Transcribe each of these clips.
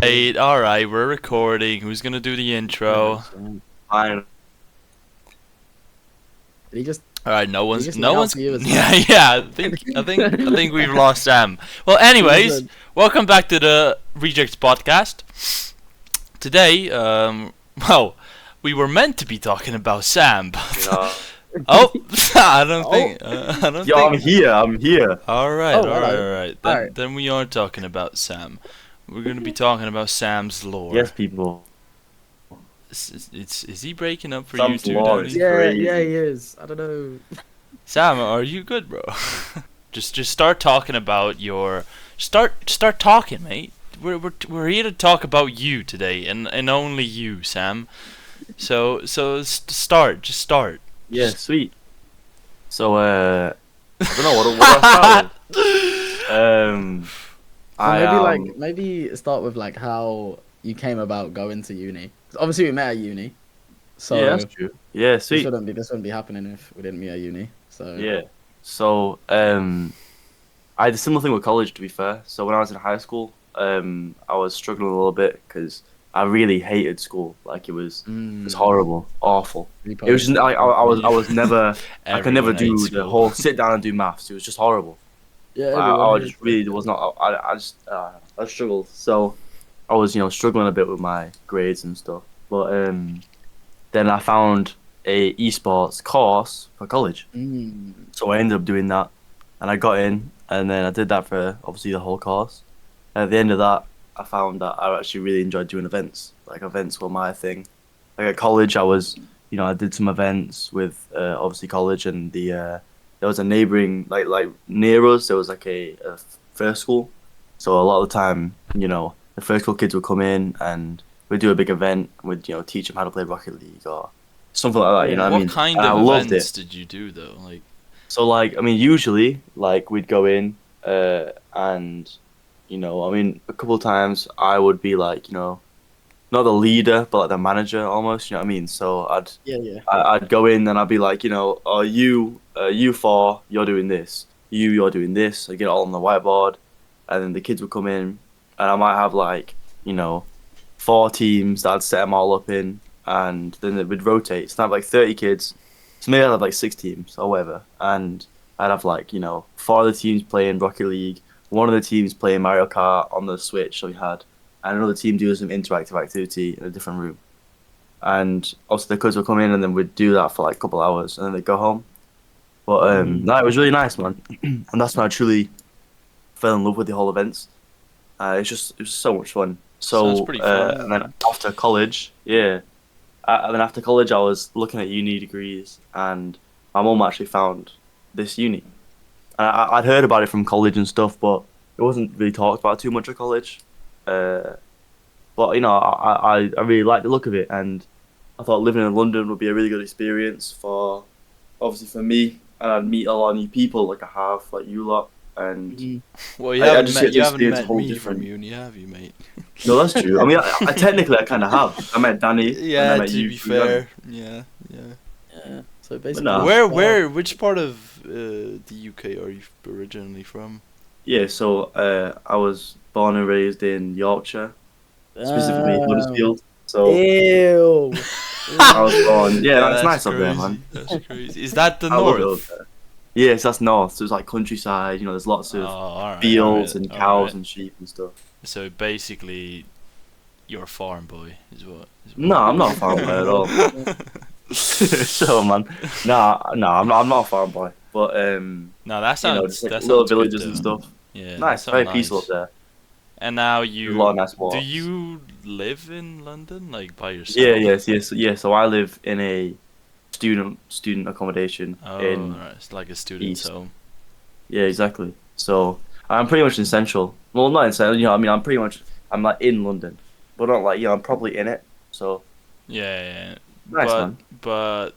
All right, we're recording. Who's gonna do the intro? Fine. Did he just? All right, no Did he one's, just no yell one's. to you as well? Yeah. I think we've lost Sam. Well, anyways, welcome back to the Rejects podcast. Today, well, we were meant to be talking about Sam, but oh, I don't think. I don't Yo, think. I'm here. All right, Oh, all right, hello. all right. Alright. Then we are talking about Sam. We're gonna be talking about Sam's lore. Yes, people. Is he breaking up for Sam's you too, lore Danny? is- Yeah, crazy. yeah, he is. I don't know. Sam, are you good, bro? just start talking about your start talking, mate. We're here to talk about you today, and only you, Sam. So start. Yeah, sweet. So, I don't know what I start with. Maybe start with like how you came about going to uni. Obviously, we met at uni, so Yeah, that's true. Yeah, this sweet. wouldn't be happening if we didn't meet at uni. So Yeah. So, I had a similar thing with college, to be fair. So when I was in high school, I was struggling a little bit because I really hated school. Like it was horrible, awful. It was just like I was never. I could never Everyone do hates the school. whole sit down and do maths. It was just horrible. yeah. I just really was not. I struggled. So I was struggling a bit with my grades and stuff. But then I found a esports course for college. So I ended up doing that, and I got in, and then I did that for obviously the whole course. And at the end of that, I found that I actually really enjoyed doing events. Like events were my thing. Like at college, I did some events with obviously college and there was a neighboring like near us. There was like a first school, so a lot of the time, the first school kids would come in and we'd do a big event. We'd teach them how to play Rocket League or something like that. You know what I What mean? kind And I of loved events it. did you do though? Like, So usually we'd go in and a couple of times I would be not the leader but like the manager almost. You know what I mean? So Yeah. I'd go in and I'd be like, oh you four, you're doing this. You're doing this. I get it all on the whiteboard, and then the kids would come in, and I might have four teams that I'd set them all up in, and then it would rotate. So I'd have 30 kids. So maybe I'd have 6 teams or whatever, and I'd have four of the teams playing Rocket League, one of the teams playing Mario Kart on the Switch that we had, and another team doing some interactive activity in a different room. And also the kids would come in and then we'd do that for a couple hours and then they'd go home. But no, it was really nice, man. And that's when I truly fell in love with the whole events. It was so much fun. Sounds So pretty fun. and then after college, yeah. And then after college, I was looking at uni degrees, and my mum actually found this uni. And I'd heard about it from college and stuff, but it wasn't really talked about too much at college. But I really liked the look of it, and I thought living in London would be a really good experience for, obviously for me, and I'd meet a lot of new people like I have, like you lot, and well, you I haven't just met get to you haven't experience a met whole me different- from uni, have you, mate? no, that's true. I mean, I technically I kind of have. I met Danny. and I Yeah, met to you be through Danny. fair, yeah. Yeah. So basically, no. Which part of the UK are you originally from? Yeah, so I was born and raised in Yorkshire, specifically Huddersfield. So Ew. I was born. Yeah, that's nice up crazy. there, man. That's crazy. Is that the I love it north? up there. Yes, that's north. So it's like countryside. There's lots of Alright, fields and cows alright. and sheep and stuff. So basically, you're a farm boy, is what? No, I'm not a farm boy at all. So man, I'm not a farm boy. But No, that sounds just that little sounds good, villages though. and stuff. Yeah, Nice, that very sounds peaceful nice. up there. And now There's a lot of nice walks. do you live in London, like by yourself? Yeah. So I live in a student accommodation Oh, in. right. It's like a student's East. home. Yeah, exactly. So I'm pretty much in central. Well, not in central. I mean, I'm in London, but not I'm probably in it. So Yeah. nice, but man. but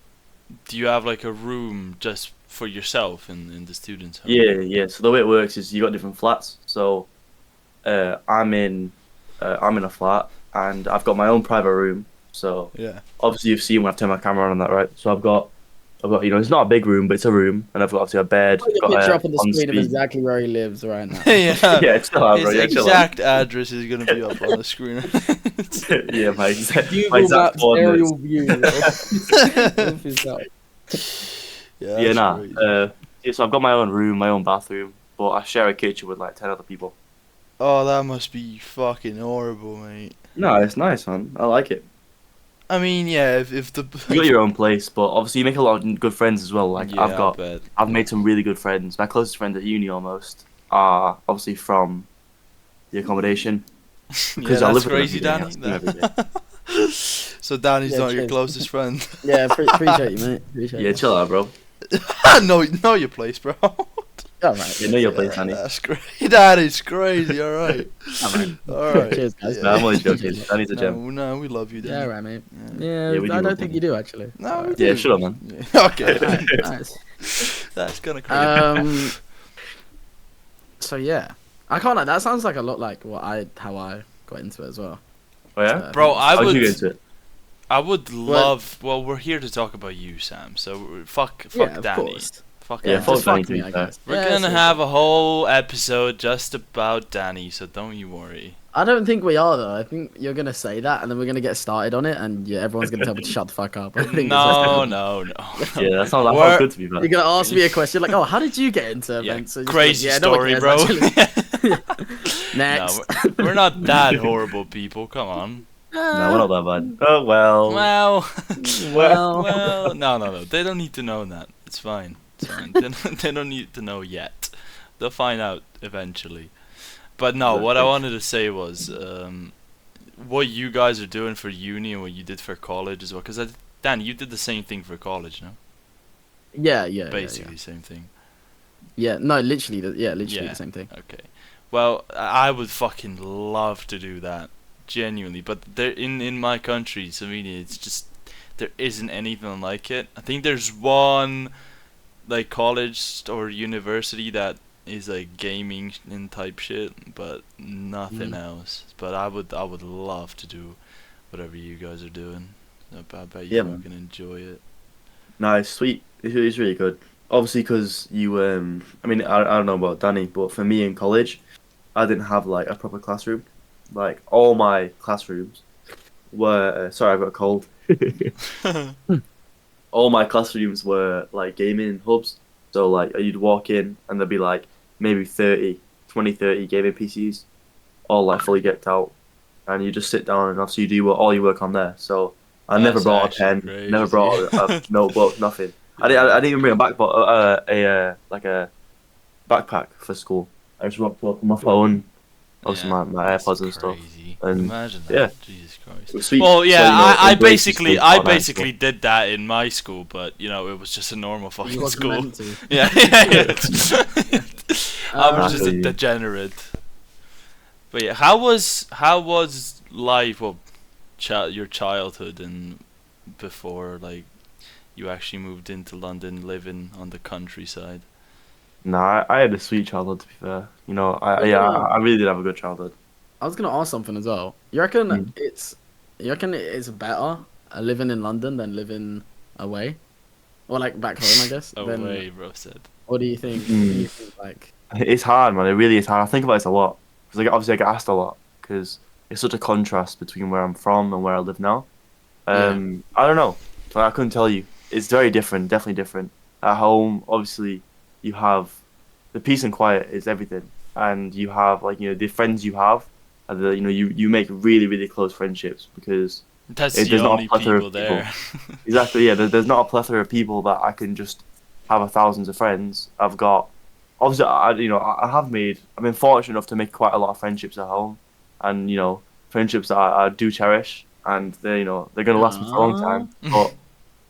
do you have like a room just for yourself in the student's home? Yeah. So the way it works is you got different flats. So I'm in a flat and I've got my own private room. So Yeah. obviously you've seen when I've turned my camera on and that, right? So I've got I've got, it's not a big room, but it's a room, and I've got obviously a bed. Put your got picture up on the on screen of speed. exactly where he lives right now. Yeah. Yeah, chill out, bro. His Yeah, chill out. exact address is gonna be up on the screen. Yeah, my exact Google Maps coordinates. aerial view of his house. Yeah, Yeah, that's nah. crazy. Yeah, so I've got my own room, my own bathroom, but I share a kitchen with like 10 other people. Oh, that must be fucking horrible, mate. No, it's nice, man. I like it. I mean, yeah, if the You got your own place, but obviously you make a lot of good friends as well. Like yeah, I've got, I bet. I've made some really good friends. My closest friends at uni almost are obviously from the accommodation. Yeah, I that's live with them crazy, every day, Danny. I see them every day. So Danny's Yeah, not your cheers. closest friend. Yeah, appreciate you, mate. Appreciate Yeah, you. chill out, bro. know your place, bro. Alright. You know your place, Danny. That's great. That is crazy. All right. All right. Cheers, guys. No, I'm only joking. Danny's a gem. No, we love you, Danny. Yeah, right, mate. Yeah. Yeah, Yeah, we do I love don't think you. you do actually. No, we Yeah, do. shut up, man. Yeah. Okay. Alright, nice. That's kind of crazy. So yeah, I can't. Like, that sounds like a lot like how I got into it as well. Oh yeah, Bro, I how'd would. you get into it? I would love. Well, we're here to talk about you, Sam. So fuck Yeah, of Danny. course. Fuck Yeah, Danny. fuck Just Danny, fuck to me, be I fair. guess. We're Yeah, gonna so- have a whole episode just about Danny, so don't you worry. I don't think we are though. I think you're gonna say that, and then we're gonna get started on it, and yeah, everyone's gonna tell me to shut the fuck up. I think that's what's No, gonna no, no. Yeah, that sounds We're- good to be fair. You're gonna ask me a question like, "Oh, how did you get into Yeah, events?" So you're just crazy like, yeah, no one story, cares, bro. actually. Next. No, we're not that horrible people. Come on. No, we're not that bad. Oh well. Well, Well, well, no. They don't need to know that. It's fine. It's fine. They don't need to know yet. They'll find out eventually. But no, what I wanted to say was what you guys are doing for uni and what you did for college as well. Because Dan, you did the same thing for college, no? yeah. Basically, same thing. Yeah, no, literally, literally Yeah. the same thing. Okay. Well, I would fucking love to do that, genuinely. But there, in my country, Slovenia, it's just there isn't anything like it. I think there's one like college or university that is like gaming and type shit, but nothing else. But I would love to do whatever you guys are doing. I bet you Yeah, man. can enjoy it. Nice, sweet. It's really good. Obviously, because you, I mean, I don't know about Danny, but for me in college, I didn't have like a proper classroom. Like all my classrooms were. Sorry, I got a cold. All my classrooms were like gaming hubs. So like you'd walk in and there'd be like maybe 30 gaming PCs, all like fully decked out, and you just sit down and obviously you do all your work on there. So I never That's brought a actually pen, crazy. never brought a notebook, nothing. I didn't even bring a like a backpack for school. I just rocked up on my phone, obviously Yeah, my that's AirPods and stuff. crazy. And, Imagine that. yeah. Jesus Christ. It was sweet. Well, yeah, So, you know, I embrace the basically school I part and basically stuff. did that in my school, but you know it was just a normal You fucking wasn't school. meant to. Yeah, I was just a you. degenerate. But yeah, how was life? Well, your childhood and before like you actually moved into London, living on the countryside. Nah, I had a sweet childhood to be fair. You know, Yeah. I really did have a good childhood. I was gonna ask something as well. You reckon Mm. you reckon it's better living in London than living away, or like back home? I guess. Away, bro said. What do you think? What do you think? Like, It's hard, man. It really is hard. I think about this a lot because obviously I get asked a lot because it's such a contrast between where I'm from and where I live now. I don't know. Like, I couldn't tell you. It's very different. Definitely different. At home, obviously, you have the peace and quiet is everything, and you have like the friends you have, and you make really really close friendships because That's there's the not a only plethora people of there. exactly there's not a plethora of people that I can just have thousands of friends. I've got obviously I've been fortunate enough to make quite a lot of friendships at home, and friendships that I do cherish, and they're gonna last me for a long time. But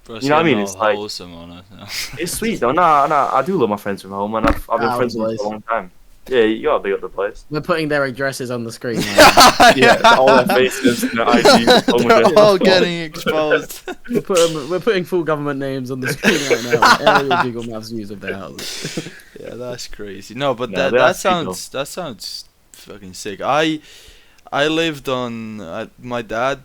Bro, You know what I mean? all It's like- wholesome on it. No. it's sweet though. Nah, I do love my friends from home, and I've been Oh, friends with them boys. for a long time. Yeah, you gotta big up the place. we're putting their addresses on the screen. Now. Yeah, all their faces, their ID, home They're address. all getting exposed. we're putting full government names on the screen right now. Aerial Google Maps views of their houses. Yeah, that's crazy. No, but No, that that's sweet, sounds fucking sick. I lived on my dad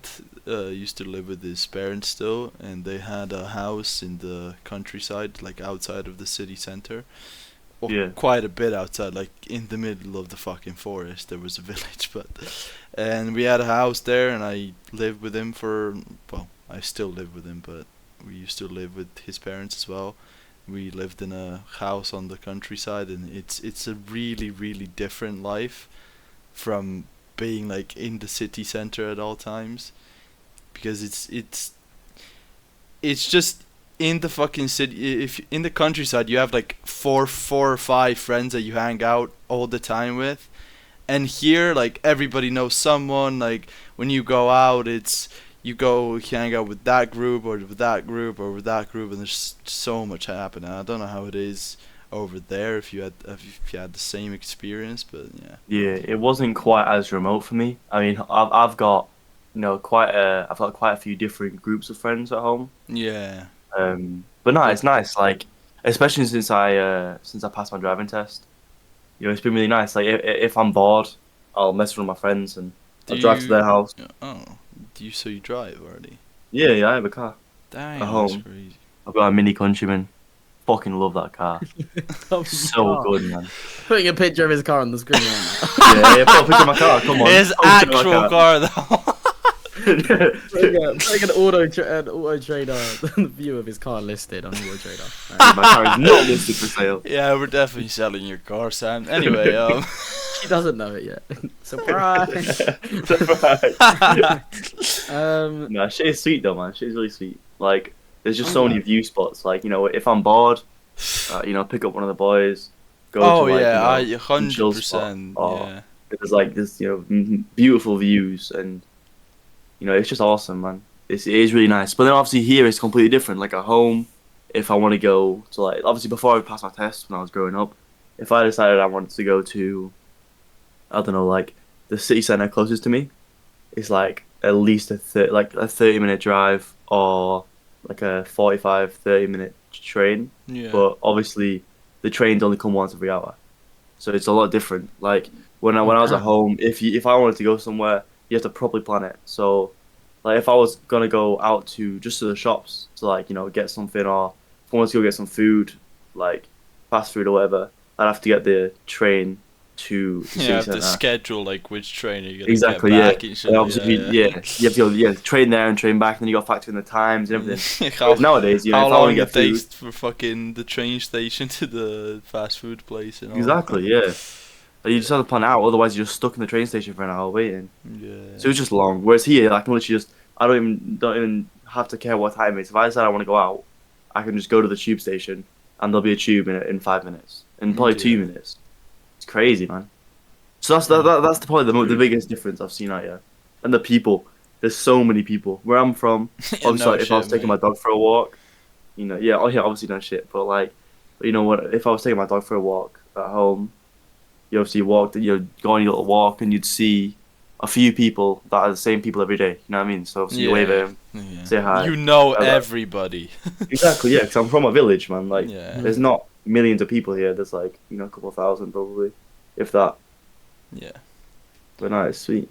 used to live with his parents still, and they had a house in the countryside, like outside of the city center. Or Yeah. quite a bit outside, like in the middle of the fucking forest. There was a village, and we had a house there, and I lived with him for, well, I still live with him, but we used to live with his parents as well. We lived in a house on the countryside, and it's a really, really different life from being like in the city center at all times, because it's just in the fucking city. If in the countryside you have like four or five friends that you hang out all the time with, and here like everybody knows someone. Like when you go out, it's you go hang out with that group or with that group or with that group, and there's so much happening. I don't know how it is over there if you had the same experience, but yeah. Yeah, it wasn't quite as remote for me. I mean, I've got quite a few different groups of friends at home. Yeah. But no, it's nice. Like, especially since I passed my driving test, it's been really nice. Like, if I'm bored, I'll mess with my friends and I'll drive to their house. Oh, so you drive already? Yeah, I have a car. Dang, at that's home. crazy. I've got a Mini Countryman. Fucking love that car. So good, man. Putting a picture of his car on the screen right now. Yeah, put a picture of my car. Come on. His Put a picture of my actual car though. Putting an auto trader view of his car listed on Auto Trader. My car is not listed for sale. Yeah, we're definitely selling your car, Sam. Anyway, She doesn't know it yet. Surprise! Surprise. No, she's sweet though, man. She's really sweet. Like, there's just so many view spots. Like, if I'm bored, pick up one of the boys. Go to, like, yeah, some chill spot. 100%. Yeah. There's like this, beautiful views, and it's just awesome, man. It is really nice. But then obviously here it's completely different. Like at home, if I want to go to, like, obviously before I passed my test when I was growing up, if I decided I wanted to go to, I don't know, like the city center closest to me, it's like at least a 30-minute drive or like a 30-minute train. Yeah. But obviously the trains only come once every hour, so it's a lot different. Like when I was at home, if I wanted to go somewhere, you have to properly plan it. So, like, if I was gonna go out to the shops to, like, get something, or if I wanted to go get some food, like fast food or whatever, I'd have to get the train to the city You have to centre. schedule like which train are you gonna Exactly, get yeah. back and shit. And obviously, you have to go, train there and train back, and then you got to factor in the times and everything. how Whereas nowadays, if how I want long to get it food, takes for fucking the train station to the fast food place and all. exactly, yeah. Like, you just have to plan it out, otherwise you're just stuck in the train station for an hour waiting. Yeah. So it's just long. Whereas here, I can literally I don't even have to care what time it is. If I decide I want to go out, I can just go to the tube station, and there'll be a tube in 5 minutes, in probably 2 minutes. It's crazy, man. So that's probably the biggest difference I've seen out here. And the people, there's so many people. Where I'm from, obviously, No like, if I was shit, taking mate. my dog for a walk, obviously no shit, but like, if I was taking my dog for a walk at home, you obviously go on your little walk, and you'd see a few people that are the same people every day. You know what I mean? So obviously you wave at them, Yeah. say hi. You know Like, everybody. exactly, yeah. Because I'm from a village, man. Like, Yeah. there's not millions of people here. There's like a couple of thousand probably, if that. Yeah. But no, it's sweet.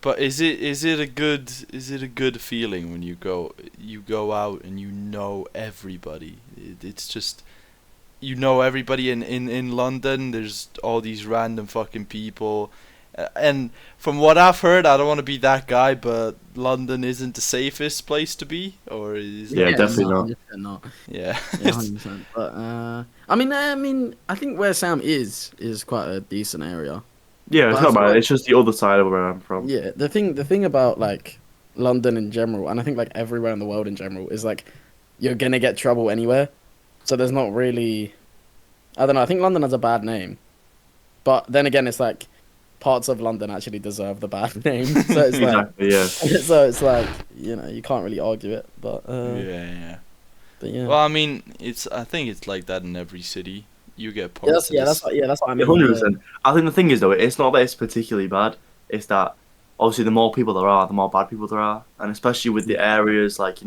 But is it a good feeling when you go out and you know everybody? It's just you know everybody in London. There's all these random fucking people, and from what I've heard, I don't want to be that guy, but London isn't the safest place to be, or is Yeah, it? definitely not. 100% Yeah. Yeah, 100%. But I mean, I think where Sam is quite a decent area. Yeah, it's But I not feel bad. like- It's just the other side of where I'm from. Yeah, the thing about like London in general, and I think like everywhere in the world in general, is like you're gonna get trouble anywhere. So there's not really, I don't know. I think London has a bad name, but then again, it's like parts of London actually deserve the bad name. So it's like, Exactly, yeah. so it's like you can't really argue it. But Yeah. but yeah. Well, I mean, I think it's like that in every city. You get parts. That's what I mean. 100%. I think the thing is, though, it's not that it's particularly bad. It's that obviously the more people there are, the more bad people there are, and especially with the areas, like,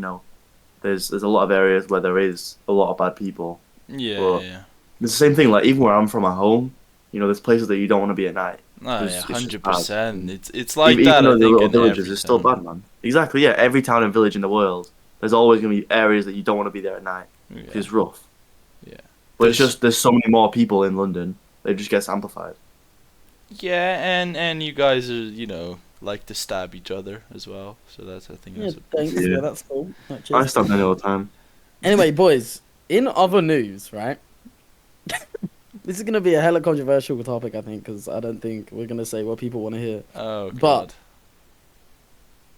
there's a lot of areas where there is a lot of bad people. Yeah, Well, yeah. It's the same thing. Like, even where I'm from at home, there's places that you don't want to be at night. No, It's yeah, just bad. 100%. It's like even that. though I the think little in villages every are still town. bad, man. Exactly, yeah. Every town and village in the world, there's always gonna be areas that you don't want to be there at night Yeah. because it's rough. Yeah. But it's just there's so many more people in London. It just gets amplified. Yeah, and you guys are like to stab each other as well. So I think Yeah, that's a thanks. Yeah. Yeah, that's cool. Right, I cheers. stop there all the time. Anyway, boys, in other news, right? This is gonna be a hella controversial topic, I think, because I don't think we're gonna say what people want to hear. Oh But- god.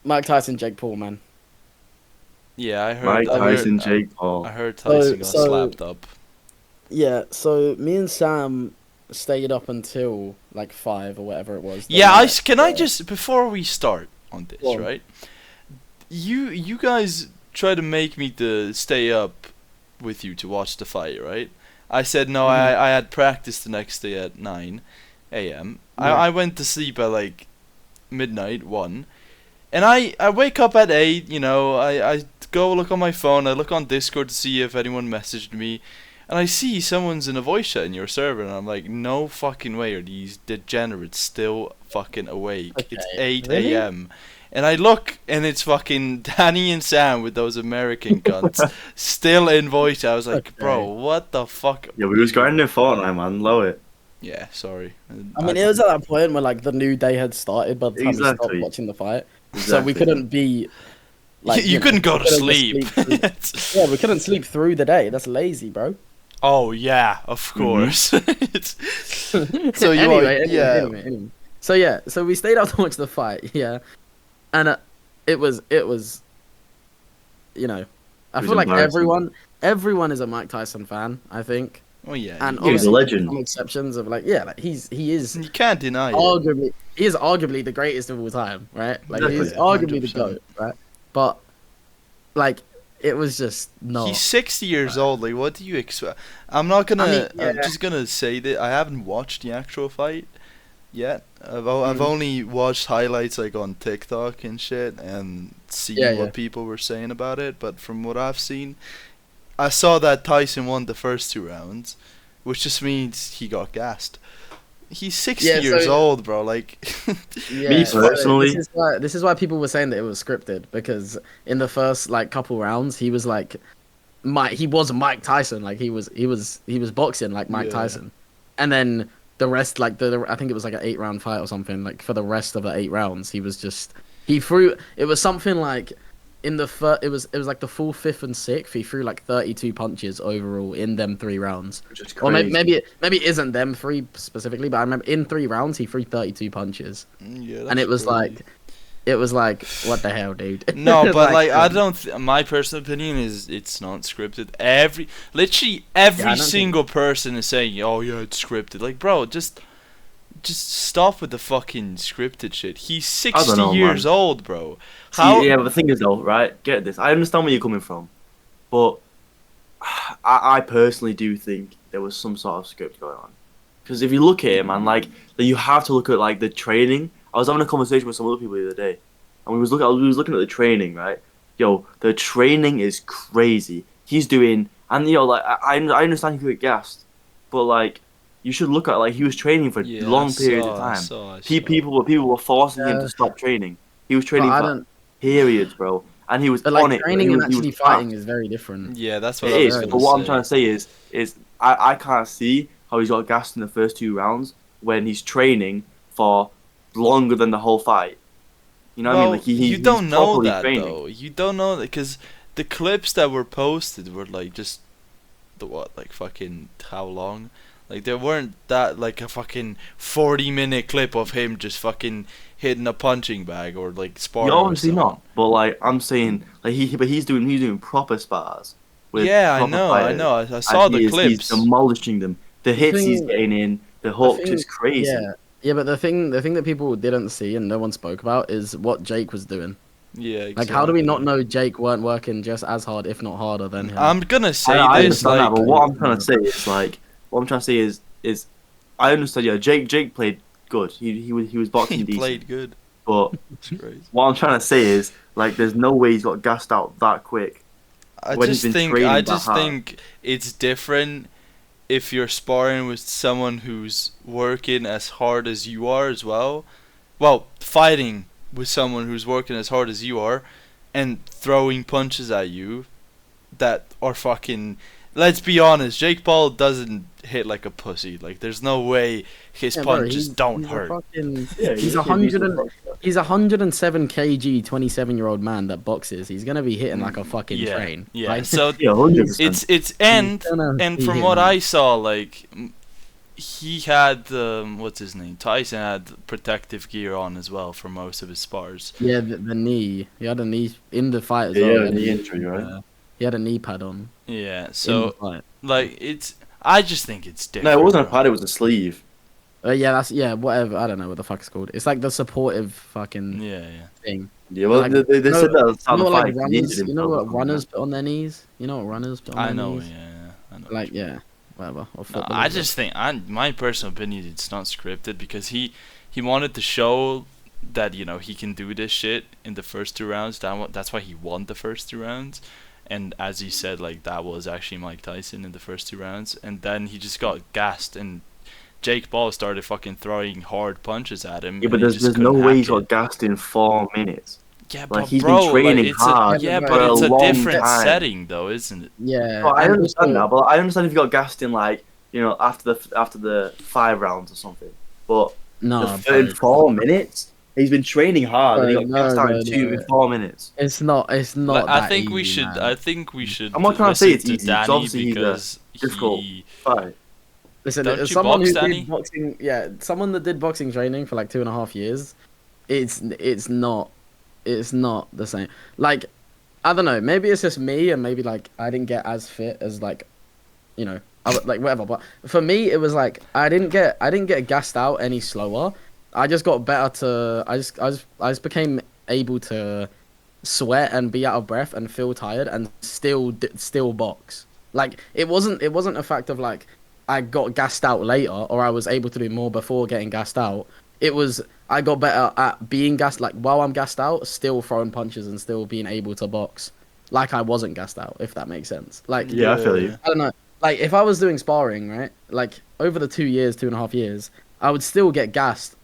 Mike Tyson, Jake Paul, man. Yeah, I heard. Mike I Tyson, heard, Jake Paul. I heard Tyson got So- slapped up. Yeah, so me and Sam stayed up until like 5 or whatever it was. Yeah, night. can I just before we start on this, Go on. right? You guys try to make me to stay up with you to watch the fight, right? I said no. I had practice the next day at 9 a.m. Yeah. I went to sleep at like midnight 1, and I wake up at 8. I go look on my phone. I look on Discord to see if anyone messaged me. And I see someone's in a voice chat in your server, and I'm like, no fucking way are these degenerates still fucking awake. It's Okay, 8 really? a.m. And I look, and it's fucking Danny and Sam with those American cunts still in voice chat. I was like, Okay. bro, what the fuck? Yeah, we was grinding Fortnite, man. Low it. Yeah, sorry. I mean, it was at that point where like the new day had started by the time we stopped Exactly. watching the fight, so Exactly. we couldn't be. Like, you couldn't go to couldn't sleep. just yeah, we couldn't sleep through the day. That's lazy, bro. Oh, yeah, of course. So you Anyway. So we stayed up to watch the fight, yeah, and it was, I It was feel like embarrassing. everyone is a Mike Tyson fan, I think, Oh, yeah. and He's a obviously legend. some exceptions of like, yeah, like he is You can't deny it. arguably the greatest of all time, right? Like Exactly. he's arguably the 100%. GOAT, right? But like it was just not. He's 60 years old. Like, what do you expect? I'm not gonna. I mean, I'm yeah. just gonna say that I haven't watched the actual fight yet. I've Mm. only watched highlights like on TikTok and shit, and seen Yeah, what yeah. people were saying about it. But from what I've seen, I saw that Tyson won the first 2 rounds, which just means he got gassed. He's 60 Yeah, years so- old, bro. Like, Yeah, Me so personally- this is why people were saying that it was scripted, because in the first like couple rounds he was like he was Mike Tyson, like he was boxing like Mike Yeah. Tyson, and then the rest, like I think it was like an 8-round fight or something, like for the rest of the 8 rounds he threw, it was something like in the it was like the full 5th and 6th he threw like 32 punches overall in them 3 rounds. Which is Or crazy. maybe it isn't them 3 specifically, but I remember in 3 rounds he threw 32 punches, yeah, and it was crazy. like, what the hell, dude? No, but like I um, don't. My personal opinion is it's not scripted. Literally Yeah, I every don't single person is saying, "Oh yeah, it's scripted." Like, bro, just stop with the fucking scripted shit. He's 60 know, years man. old, bro. See, How? yeah, but the thing is though, right? Get this. I understand where you're coming from, but I personally do think there was some sort of script going on. Because if you look at it, man, like you have to look at like the training. I was having a conversation with some other people the other day, and we was looking at the training, right? Yo, the training is crazy. He's doing, and like I understand he could get gassed, but like you should look at like he was training for Yeah, long I periods saw, of I time. saw, I People were forcing him Yeah. to stop training. He was But training I for don't. periods, bro, and he was But on like it. training he and was, he actually was fighting packed. is very different. Yeah, that's what It I was is, gonna but what say. I'm trying to say is I can't see how he's got gassed in the first 2 rounds when he's training for longer than the whole fight. You know what I mean? Like you don't he's know properly that training. though. You don't know that because the clips that were posted were like just like fucking how long? Like they weren't that like a fucking 40-minute clip of him just fucking hitting a punching bag or like sparring. You're with obviously someone. not, but like I'm saying, like he's doing proper spars. With Yeah, I proper know. fighters, I saw and the he's clips. demolishing them. The hits he's thing- getting in, the hooks thing- is crazy. Yeah, but the thing that people didn't see and no one spoke about is what Jake was doing. Yeah, exactly. Like, how do we not know Jake weren't working just as hard, if not harder, than him? I'm gonna say I this understand like that, but what I'm trying to say is I understand. Yeah, Jake played good. He was boxing he decent. played good. But It's crazy. what I'm trying to say is like there's no way he's got gassed out that quick. I when he's just been training that hard. think it's different if you're sparring with someone who's working as hard as you are as well, fighting with someone who's working as hard as you are and throwing punches at you that are fucking... Let's be honest, Jake Paul doesn't hit like a pussy. Like, there's no way his punches don't hurt. He's 107 kg, 27-year-old man that boxes. He's gonna be hitting like a fucking train. Yeah. Like, So 100%. it's and from what I saw, like, he had what's his name? Tyson had protective gear on as well for most of his spars. Yeah, the knee. He had a knee in the fight as Yeah, well. knee injury, right? He had a knee pad on. Yeah, so like I just think it's different. No, it wasn't a pad, it was a sleeve. Whatever. I don't know what the fuck it's called. It's like the supportive fucking thing. Yeah, well, Like, they said that at the start of the fight. You know what runners put on their knees? You know what runners put on their knees? I know. Like, whatever. No, I just think, my personal opinion, it's not scripted because he wanted to show that, you know, he can do this shit in the first 2 rounds. That's why he won the first 2 rounds. And as he said, like, that was actually Mike Tyson in the first 2 rounds. And then he just got gassed, and Jake Paul started fucking throwing hard punches at him. Yeah, but there's no way he got gassed in 4 minutes. Yeah, like, but he's bro, been training like, hard. but it's a different time. setting, though, isn't it? Yeah. Well, I understand that, but I understand if you got gassed in, like, you know, after the 5 rounds or something. But in 4 minutes, he's been training hard, and he got gassed out in 4 minutes. It's not. Like, I think easy, we should. man. I think we should. I'm not trying to say it's to easy. Danny Obviously, because difficult fight. Listen, Don't as you someone box, who Danny? did boxing, someone that did boxing training for like 2.5 years, it's not the same. Like, I don't know, maybe it's just me, and maybe like I didn't get as fit as like, you know, like whatever. But for me, it was like I didn't get gassed out any slower. I just got better to. I just became able to sweat and be out of breath and feel tired and still box. Like, it wasn't a fact of like I got gassed out later or I was able to do more before getting gassed out. It was I got better at being gassed, like while I'm gassed out, still throwing punches and still being able to box like I wasn't gassed out, if that makes sense. Like, Yeah, I feel you. I don't know. Like, if I was doing sparring, right, like over the 2.5 years, I would still get gassed.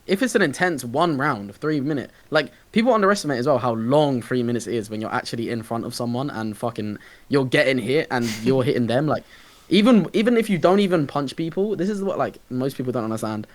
If it's an intense 1 round, 3 minute, like, people underestimate as well how long 3 minutes is when you're actually in front of someone and fucking you're getting hit and you're hitting them. Like, even if you don't even punch people, this is what like most people don't understand.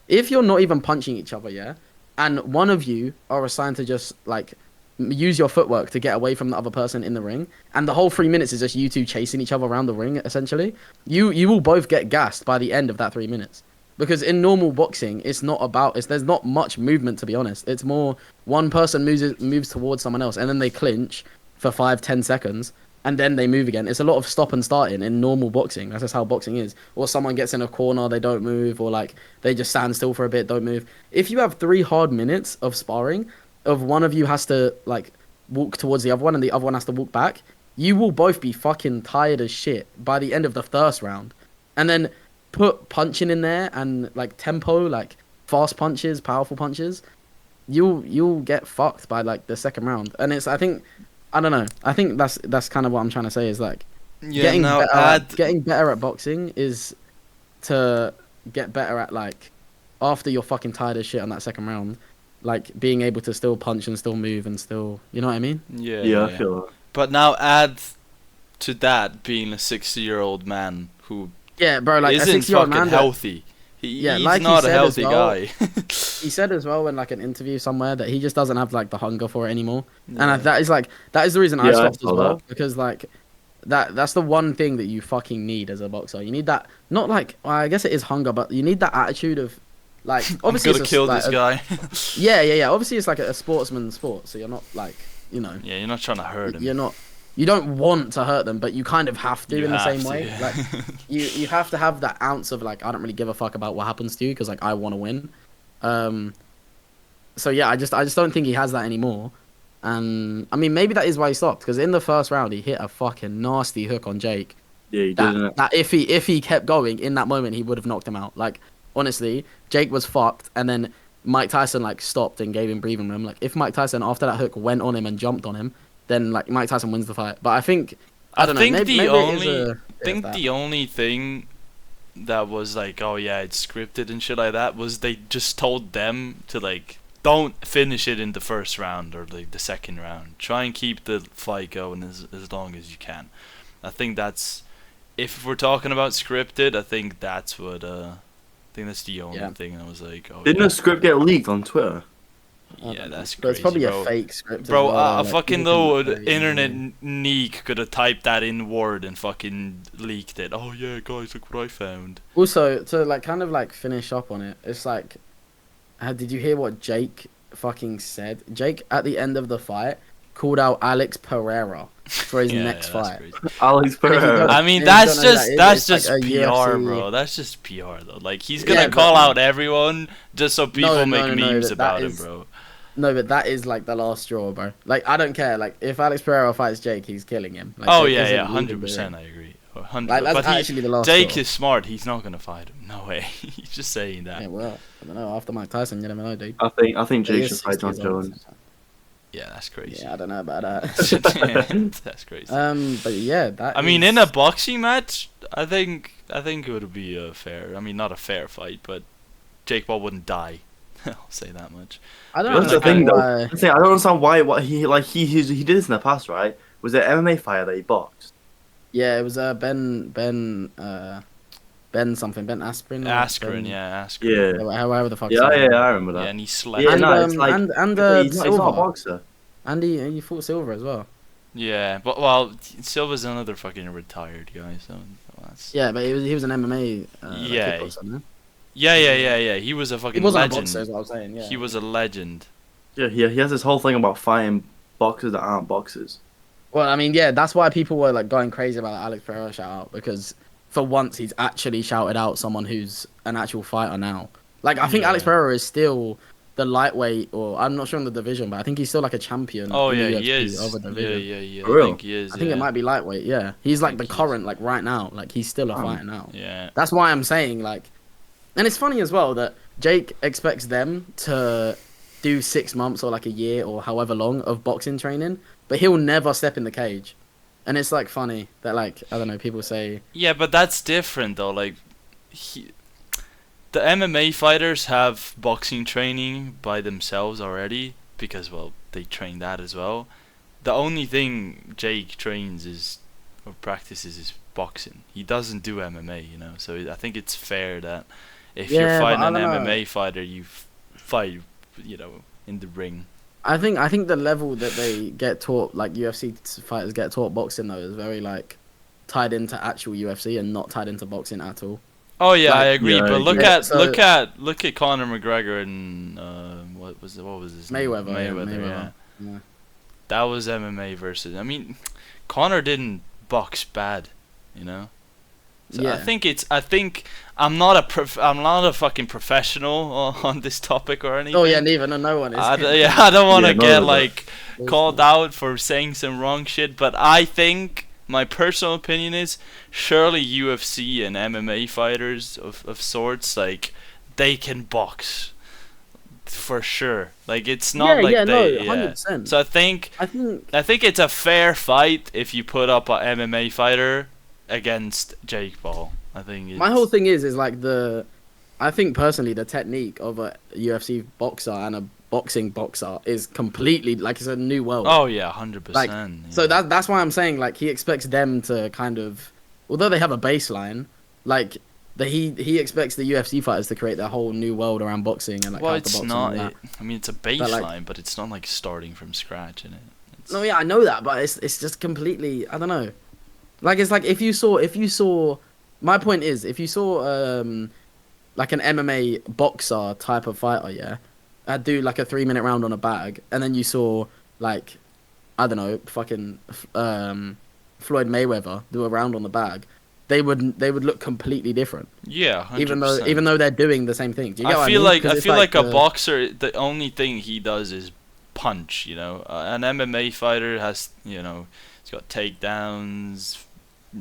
If you're not even punching each other, yeah, and one of you are assigned to just like use your footwork to get away from the other person in the ring, and the whole 3 minutes is just you two chasing each other around the ring, essentially, you will both get gassed by the end of that 3 minutes. Because in normal boxing, there's not much movement, to be honest. It's more one person moves towards someone else, and then they clinch for 5-10 seconds, and then they move again. It's a lot of stop and starting in normal boxing. That's just how boxing is. Or someone gets in a corner, they don't move, or like they just stand still for a bit, don't move. If you have 3 hard minutes of sparring, of one of you has to like walk towards the other one, and the other one has to walk back, you will both be fucking tired as shit by the end of the first round. And then put punching in there and like tempo, like fast punches, powerful punches, you'll get fucked by like the second round. And I think that's kind of what I'm trying to say is like getting better at boxing is to get better at like after you're fucking tired as shit on that second round, like being able to still punch and still move and still, you know what I mean? Yeah, I feel that. But now add to that being a 60-year-old man who bro, like isn't a 60-year-old fucking man healthy. He's like not he a said healthy as well, guy. He said as well in like an interview somewhere that he just doesn't have like the hunger for it anymore. And that is the reason I stopped as well, because like that's the one thing that you fucking need as a boxer. You need that, not like, well, I guess it is hunger, but you need that attitude of like, obviously I'm gonna kill this guy. Yeah. Obviously it's like a sportsman's sport, so you're not like, you know. Yeah, you're not trying to hurt him. You don't want to hurt them, but you kind of have to in the same way. Yeah. Like, you have to have that ounce of like, I don't really give a fuck about what happens to you because like I want to win. So yeah, I just don't think he has that anymore. And I mean, maybe that is why he stopped, because in the first round he hit a fucking nasty hook on Jake. Yeah, he did. That if he kept going in that moment, he would have knocked him out. Like, honestly, Jake was fucked, and then Mike Tyson like stopped and gave him breathing room. Like, if Mike Tyson after that hook went on him and jumped on him, then like Mike Tyson wins the fight. But I think I don't know. think Maybe the it is only a bit of that. the only thing that was like, oh yeah, it's scripted and shit like that, was they just told them to like, don't finish it in the first round or like the second round. Try and keep the fight going as long as you can. I think that's, if we're talking about scripted, I think that's what I think that's the only thing I was like, oh Didn't yeah. the script get leaked on Twitter? Yeah, that's But crazy, it's probably bro. a fake script. Bro, as well, a like, fucking people though can the say, internet neek could have typed that in Word and fucking leaked it. Oh yeah, guys, look what I found. Also, to like kind of like finish up on it, it's like, did you hear what Jake fucking said? Jake at the end of the fight called out Alex Pereira for his next fight. Alex Pereira. I mean, if you that's don't know just who that's that is, just it's like a PR, UFC bro. That's just PR though. Like he's gonna Yeah, call but- out everyone just so people make no, memes that about him, is- bro. No, but that is like the last straw, bro. Like I don't care. Like if Alex Pereira fights Jake, he's killing him. Like, Oh Jake yeah, isn't yeah, leaving the 100%. ring. I agree. 100. Like that's But actually the last Jake straw. is smart. He's not gonna fight him. No way. He's just saying that. Yeah, well, I don't know. After Mike Tyson, you never know, dude. I think He Jake is should fight 60 John years old. Jones. Yeah, that's crazy. Yeah, I don't know about that. That's crazy. But yeah, that. I mean, is- in a boxing match, I think it would be a fair. I mean, not a fair fight, but Jake Paul wouldn't die. I'll say that much. I don't That's the understand thing, though. why. I'm saying, I don't understand why. What he like he did this in the past, right? Was it MMA fighter that he boxed? Yeah, it was Ben something, Ben Askren. or Askren, Ben- yeah, Askren. Yeah. However the fuck. Yeah, I remember Yeah, that. and he slept. Yeah, And, no, it's like and he's not a Silva. boxer. And he fought Silver as well. Yeah, but well, Silva's another fucking retired guy, so that's. Yeah, but he was an MMA. Yeah. kickboxer, no? Yeah. He was a He fucking wasn't legend. a boxer, is what I was saying. Yeah. He was a legend. Yeah, he has this whole thing about fighting boxers that aren't boxers. Well, I mean, yeah, that's why people were like going crazy about Alex Pereira shout out, because for once he's actually shouted out someone who's an actual fighter now. Like I think Yeah. Alex Pereira is still the lightweight, or I'm not sure on the division, but I think he's still like a champion. Oh in the yeah, he UFC is. Of a division. Yeah. For I real? think he is. I think yeah. it might be lightweight. Yeah, he's like the think he is. current, like right now, like he's still a Oh. fighter now. Yeah. That's why I'm saying like, and it's funny as well that Jake expects them to do 6 months or like a year or however long of boxing training, but he'll never step in the cage. And it's like funny that like, I don't know, people say, Yeah, but that's different though. Like, the MMA fighters have boxing training by themselves already because, well, they train that as well. The only thing Jake trains is or practices is boxing. He doesn't do MMA, you know. So I think it's fair that if Yeah, you're but fighting I an don't know. MMA fighter, you fight, you know, in the ring. I think the level that they get taught, like UFC fighters get taught boxing though, is very like tied into actual UFC and not tied into boxing at all. Oh yeah, Like- I agree. Yeah, but I look agree. at So- look at Conor McGregor and what was his name? Mayweather, yeah, Mayweather, Mayweather. yeah. Yeah. That was MMA versus. I mean, Conor didn't box bad, you know. So Yeah. I think I'm not a fucking professional on this topic or anything. Oh yeah, neither. No one is. I don't want to Yeah, get no, like called out for saying some wrong shit, but I think my personal opinion is surely UFC and MMA fighters of sorts, like, they can box for sure. Like, it's not like they 100%. So I think I think it's a fair fight if you put up a MMA fighter against Jake Paul. I think it's, my whole thing is like I think personally the technique of a UFC boxer and a boxing boxer is completely like it's a new world. Oh yeah, 100%. Like, yeah. So that's why I'm saying like he expects them to kind of, although they have a baseline, like he expects the UFC fighters to create their whole new world around boxing and like well, how to it's box not. and all that. I mean, it's a like- baseline, but it's not like starting from scratch in it. It's, No, yeah, I know that, but it's just completely. I don't know. Like it's like if you saw. My point is, if you saw like an MMA boxer type of fighter, yeah, I'd do like a 3-minute round on a bag, and then you saw like, I don't know, fucking Floyd Mayweather do a round on the bag, they would look completely different. yeah, 100%. Even though they're doing the same thing. Do you get what I feel mean? like 'Cause I it's feel like a the- boxer. The only thing he does is punch. You know, an MMA fighter has, you know, he's got takedowns,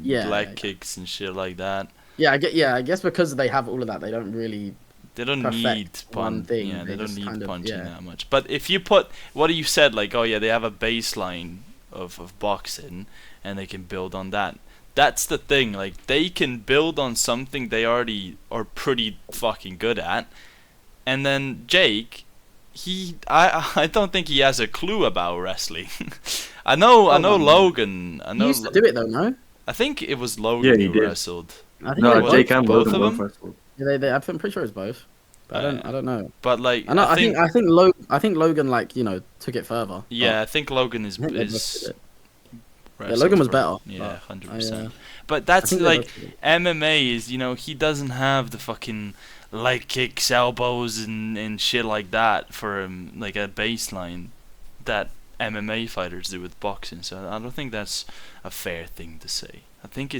Yeah, leg yeah. kicks and shit like that. Yeah, I guess because they have all of that, they don't really. They don't Perfect need one punch. thing, Yeah, they they don't just need kind of- punching yeah. that much. But if you put what you said, like, oh yeah, they have a baseline of boxing, and they can build on that. That's the thing. Like, they can build on something they already are pretty fucking good at, and then Jake, I don't think he has a clue about wrestling. I know Logan. He used to do it though, no? I think it was Logan he who did. wrestled. I think No, Jake and both Logan of both them? wrestled. I'm pretty sure it's both. But I don't know. But like, I think Logan like took it further. yeah, I think Logan is I think they both did it. wrestled Logan was for- better, Yeah, but 100%. I But that's think they like both did it. MMA is, he doesn't have the fucking leg kicks, elbows, and shit like that for like a baseline that MMA fighters do with boxing. So I don't think that's a fair thing to say. I think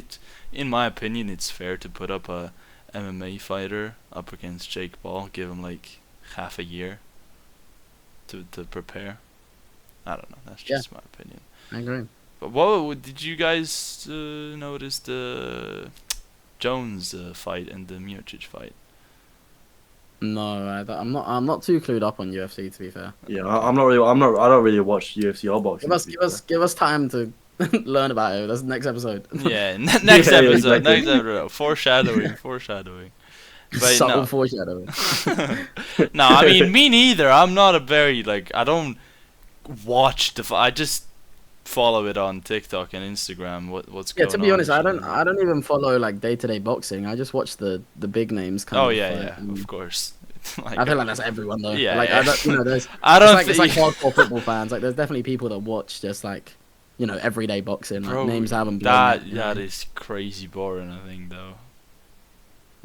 in my opinion, it's fair to put up a MMA fighter up against Jake Paul, give him like half a year to prepare. I don't know. That's just my opinion. I agree. But what did you guys notice the Jones fight and the Miocic fight? No, I'm not too clued up on UFC to be fair. Yeah, I don't really watch UFC or boxing. Give us time to learn about it. That's the next episode. Yeah, next Yeah, episode. exactly. Next episode. Foreshadowing. But Subtle no. foreshadowing. No, I mean, me neither. I'm not a very I don't watch the. I just follow it on TikTok and Instagram. What's Yeah, going to on? be honest, and I shit like don't even follow like day-to-day boxing. I just watch the big names. that. Oh of yeah, fight, yeah, and of course. I feel like that's everyone though. Yeah, like yeah. I don't, there's I don't it's like think hardcore football fans. Like there's definitely people that watch just like everyday boxing. Like Bro, names haven't blown that out, that is crazy boring. I think though.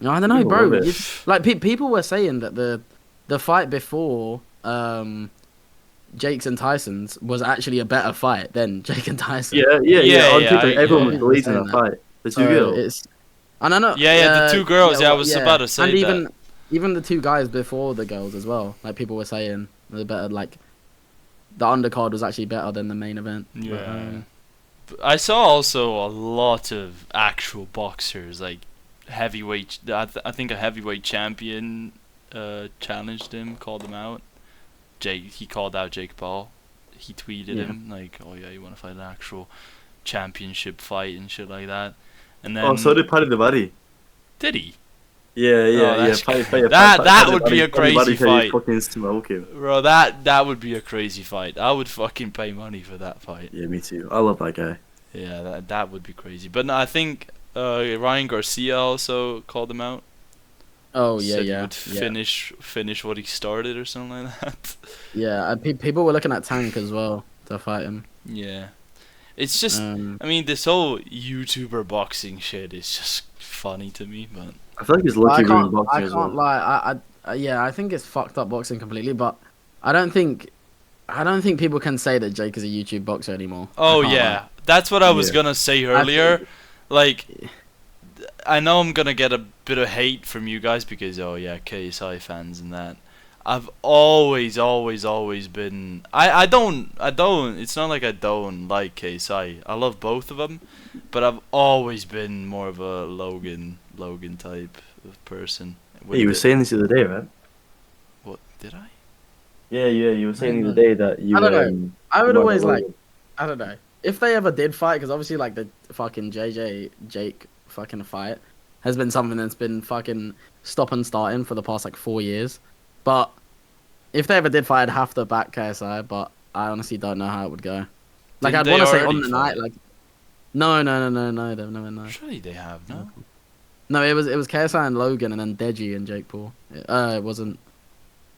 No, I don't know, People bro. love it. Like people were saying that the fight before Jake's and Tyson's was actually a better fight than Jake and Tyson. Yeah. On Yeah, TikTok, everyone was yeah. deleting Saying that that. fight. The two So girls. it's and I know. Yeah, the two girls. Yeah, I was about to say and that. even the two guys before the girls as well. Like people were saying they're better. Like the undercard was actually better than the main event. But, Yeah. I saw also a lot of actual boxers, like heavyweight. I think a heavyweight champion challenged him, called him out. He called out Jake Paul. He tweeted him like, "Oh yeah, you want to fight an actual championship fight and shit like that." And then So did Paddy the Buddy. did he? Yeah. that's Paddy that would be a crazy Buddy said he'd fight. fucking smoke him. Bro, that would be a crazy fight. I would fucking pay money for that fight. Yeah, me too. I love that guy. Yeah, that would be crazy. But no, I think Ryan Garcia also called him out. Oh yeah, Said he yeah, would finish what he started or something like that. yeah. People were looking at Tank as well to fight him. Yeah, it's just. Um, I mean, this whole YouTuber boxing shit is just funny to me. But I feel like he's I lucky can't, with boxing I as can't well. lie. I think it's fucked up boxing completely. But I don't think people can say that Jake is a YouTube boxer anymore. oh I can't yeah, lie. that's what I was Yeah. gonna say I earlier. think- Like, I know I'm gonna get a bit of hate from you guys because KSI fans and that. I've always been. I don't. It's not like I don't like KSI. I love both of them, but I've always been more of a Logan type of person. Hey, you were saying this the other day, right? What did I? Yeah. You were saying the other day that you. I don't know. I would you always weren't like. I don't know if they ever did fight, because obviously like the fucking Jake fucking fight has been something that's been fucking stop and starting for the past like 4 years. But if they ever did fight, I'd have to back KSI. But I honestly don't know how it would go. Like Didn't I'd they want to say already on the fight? night, like no, they've never no. Surely they have no. No, it was KSI and Logan, and then Deji and Jake Paul. It wasn't.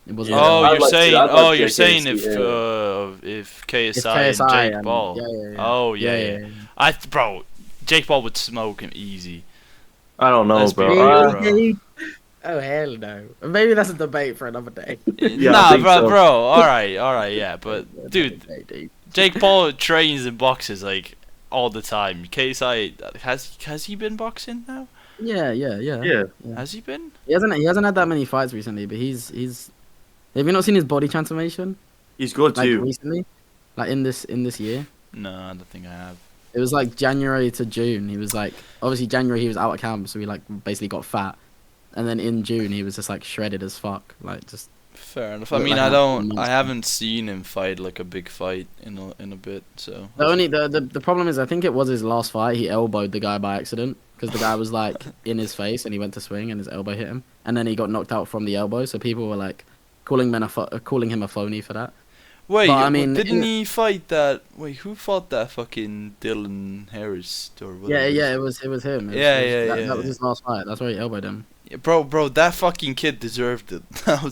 It wasn't. Yeah, Oh, I'd you're like to- saying. I'd like Oh, to you're get saying KSI, if KSI, It's and Jake and- Paul. Yeah. Oh yeah. Bro, Jake Paul would smoke him easy. I don't know, Let's be bro. real, bro. Oh hell no! Maybe that's a debate for another day. Yeah, I Nah, think bro, so. All right, yeah. But dude, Jake Paul trains and boxes like all the time. KSI has he been boxing now? Yeah. Yeah. Has he been? He hasn't had that many fights recently, but he's. Have you not seen his body transformation? He's good Like too. recently, like in this year. No, I don't think I have. It was like January to June. He was like, obviously January he was out of camp, so he like basically got fat, and then in June he was just like shredded as fuck, like just Fair enough. I Looked mean, like an I monster. haven't seen him fight like a big fight in a bit. So The problem is, I think it was his last fight. He elbowed the guy by accident because the guy was like in his face and he went to swing and his elbow hit him, and then he got knocked out from the elbow. So people were like calling him a phoney for that. wait, But, I mean, didn't in- he fight that? Wait, who fought that fucking Dylan Harris or whatever? Yeah, it was him. It was, that was his last fight. That's why he elbowed him. Yeah, bro, that fucking kid deserved it.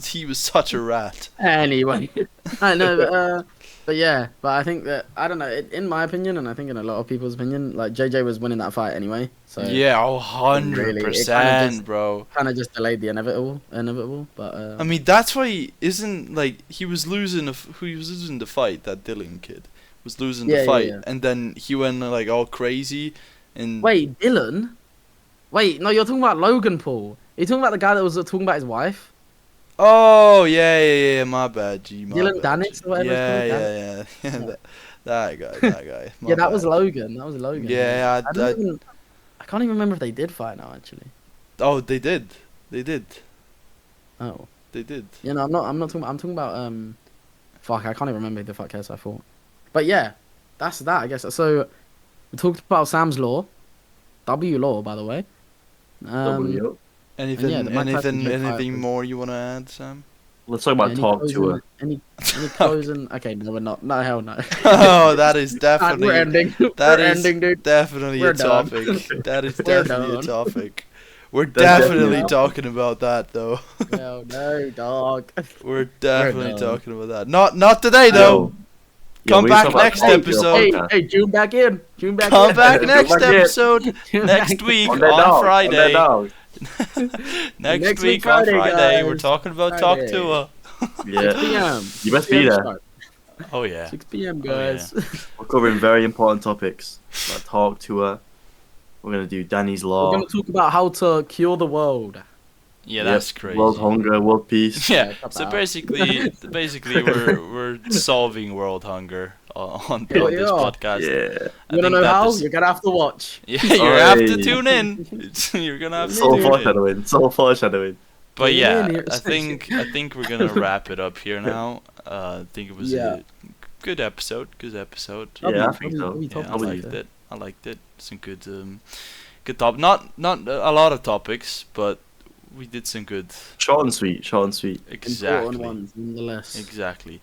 He was such a rat. Anyway, I know, but yeah, but I think that I don't know. In my opinion, and I think in a lot of people's opinion, like JJ was winning that fight anyway. So Yeah, really, it 100%, just- bro. kind of just delayed the inevitable. But I mean, that's why he isn't like he was losing. Who he was losing the fight? That Dylan kid was losing Yeah, the fight, yeah. and then he went like all crazy. And wait, Dylan? Wait, no, you're talking about Logan Paul. You're talking about the guy that was talking about his wife? oh yeah, my bad, G. My Dylan bad, Danitz G. or whatever it's Yeah. Yeah. that guy. My Yeah, that was bad. Logan. That was Logan. Yeah, I can't even remember if they did fight now. Actually. Oh, they did. Oh. They did. You know, I'm not talking. I'm talking about Fuck, I can't even remember who the fuck else I fought. But yeah, that's that. I guess. So we talked about Sam's Law, W Law, by the way. W. Anything? yeah, the Mike Tyson fight Anything was- more you want to add, Sam? Let's talk about any talk closing- to her. Any closing? Okay, no, we're not. No, hell no. Oh, that is definitely. We're ending. That We're is ending, dude. definitely We're a done. topic. That is We're definitely a done. topic. We're That's definitely definitely- talking about that though. Hell no, dog. We're definitely done. talking about that. Not today though. Yo, Come we back talk about next talk to her episode. Hey, podcast. hey, June back in. June back Come in. back Come next back in. episode. June Next back week On that on dog, on that Friday. dog. Next Next week week on Friday, Friday, we're guys. talking about Friday. Talk to Her. 6 Yeah, p.m. you best be there. Oh yeah. 6 p.m. Oh, yeah. guys. We're covering very important topics. Like talk to her. We're gonna do Danny's We're law. gonna talk about how to cure the world. Yeah, Yep, that's crazy. World hunger, world peace. Yeah. cut So that out. basically, we're solving world hunger on Hell this yeah. podcast. Yeah. I You wanna think know that how? is- You're gonna have to watch. Yeah, you have to Oi. tune in. You're gonna have to So tune in. foreshadowing. So foreshadowing. But Tune yeah, in here. I think we're gonna wrap it up here now. I think it was Yeah. a good episode. Good episode. Yeah, I Lovely, think so. lovely Yeah, topic. I liked it. I liked it. Some good top. Not a lot of topics, but we did some good. Short and sweet. Short and sweet. Exactly. Important ones, nonetheless. Exactly.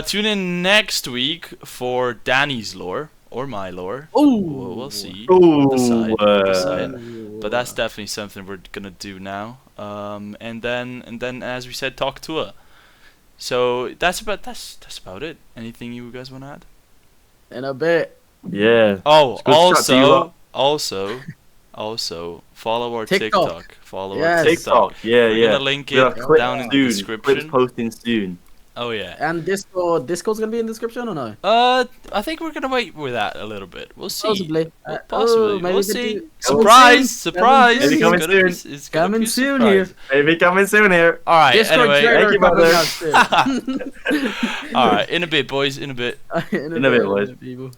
Tune in next week for Danny's lore or my lore. Ooh. We'll see. Ooh. Decide. uh, But that's definitely something we're gonna do now. And then as we said, talk to her. So that's about it. Anything you guys want to add? In a bit. yeah. Oh, It's good to chat to you lot. also follow our TikTok. TikTok. Follow Yes. our TikTok. TikTok. Yeah, We're yeah. gonna link We it have clips down in the soon. Clips description. posting soon. Oh yeah. And Discord. Discord's gonna be in the description or no? I think we're gonna wait with that a little bit. We'll see. Possibly. Possibly. maybe We'll we could see. do- Surprise! Surprise! Maybe It's coming gonna be- soon. it's gonna Coming be a soon surprise. Maybe coming soon here. All right. Discord Anyway. trailer Thank you, coming brother. out soon. All right. In a bit, boys. In a bit. In In a bit, boys. people.